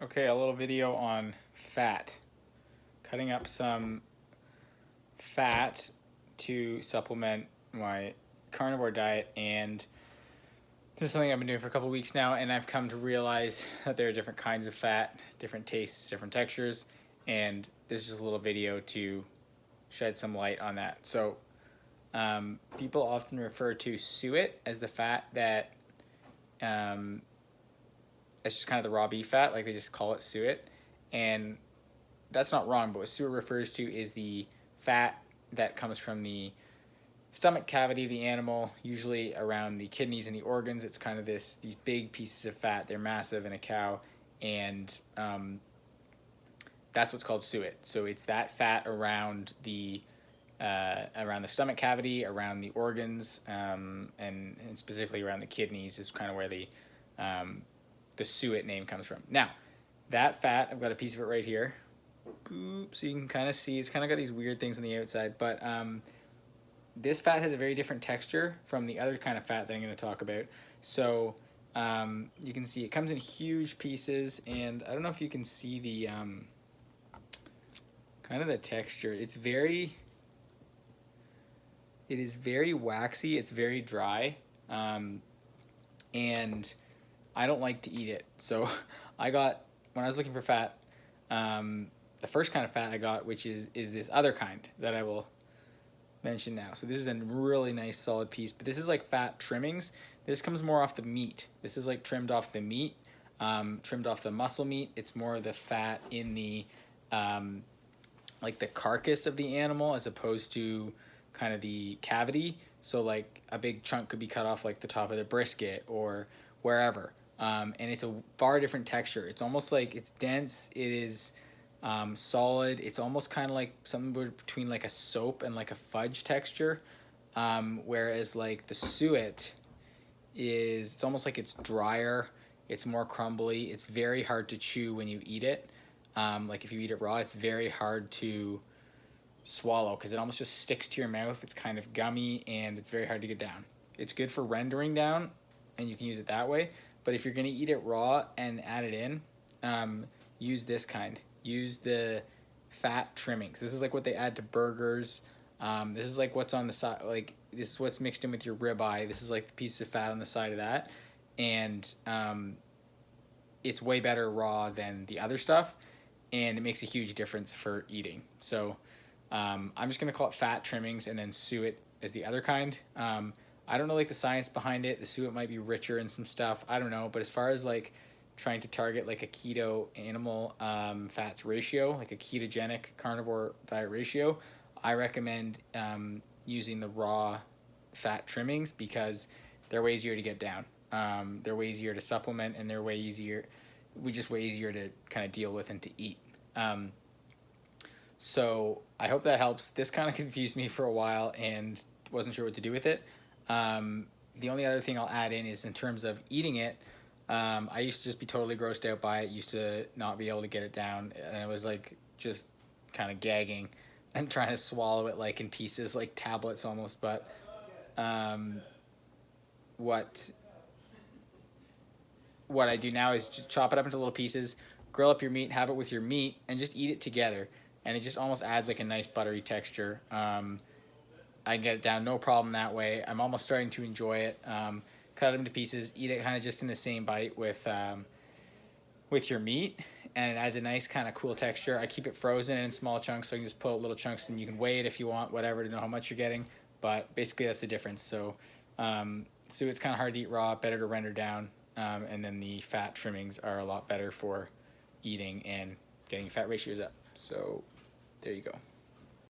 Okay, a little video on fat. Cutting up some fat to supplement my carnivore diet, and this is something I've been doing for a couple weeks now, and I've come to realize that there are different kinds of fat, different tastes, different textures, and this is just a little video to shed some light on that. So people often refer to suet as the fat that it's just kind of the raw beef fat, like they just call it suet, and that's not wrong, but what suet refers to is the fat that comes from the stomach cavity of the animal, usually around the kidneys and the organs. It's kind of these big pieces of fat. They're massive in a cow, and that's what's called suet. So it's that fat around the stomach cavity, around the organs, and specifically around the kidneys is kind of where the suet name comes from. Now, that fat, I've got a piece of it right here. So you can kind of see, it's kind of got these weird things on the outside, but this fat has a very different texture from the other kind of fat that I'm going to talk about. So you can see it comes in huge pieces, and I don't know if you can see the kind of the texture. It is very waxy, it's very dry, and I don't like to eat it. So when I was looking for fat, the first kind of fat I got, which is this other kind that I will mention now. So this is a really nice solid piece, but this is like fat trimmings. This comes more off the meat. This is like trimmed off the meat, trimmed off the muscle meat. It's more of the fat in the like the carcass of the animal as opposed to kind of the cavity. So like a big chunk could be cut off like the top of the brisket or wherever. And it's a far different texture. It's almost like it's dense. It is solid. It's almost kind of like something between like a soap and like a fudge texture. Whereas like the suet it's almost like it's drier. It's more crumbly. It's very hard to chew when you eat it. Like if you eat it raw, it's very hard to swallow because it almost just sticks to your mouth. It's kind of gummy and it's very hard to get down. It's good for rendering down, and you can use it that way. But if you're going to eat it raw and add it in, use this kind. Use the fat trimmings. This is like what they add to burgers. This is like what's on the side. Like this is what's mixed in with your ribeye. This is like the piece of fat on the side of that, and it's way better raw than the other stuff, and it makes a huge difference for eating. So I'm just going to call it fat trimmings, and then suet is the other kind. I don't know like the science behind it. The suet might be richer in some stuff. I don't know. But as far as like trying to target like a keto animal fats ratio, like a ketogenic carnivore diet ratio, I recommend using the raw fat trimmings because they're way easier to get down. They're way easier to supplement, and they're way easier to kind of deal with and to eat. So I hope that helps. This kind of confused me for a while and wasn't sure what to do with it. The only other thing I'll add in is in terms of eating it, I used to just be totally grossed out by it, used to not be able to get it down, and it was like just kind of gagging and trying to swallow it like in pieces, like tablets almost. But what I do now is just chop it up into little pieces, grill up your meat, have it with your meat, and just eat it together. And it just almost adds like a nice buttery texture. I can get it down no problem that way. I'm almost starting to enjoy it. Cut it into pieces, eat it kind of just in the same bite with your meat, and it adds a nice kind of cool texture. I keep it frozen in small chunks, so you can just pull out little chunks and you can weigh it if you want, whatever, to know how much you're getting. But basically that's the difference. So it's kind of hard to eat raw, better to render down, and then the fat trimmings are a lot better for eating and getting fat ratios up. So there you go.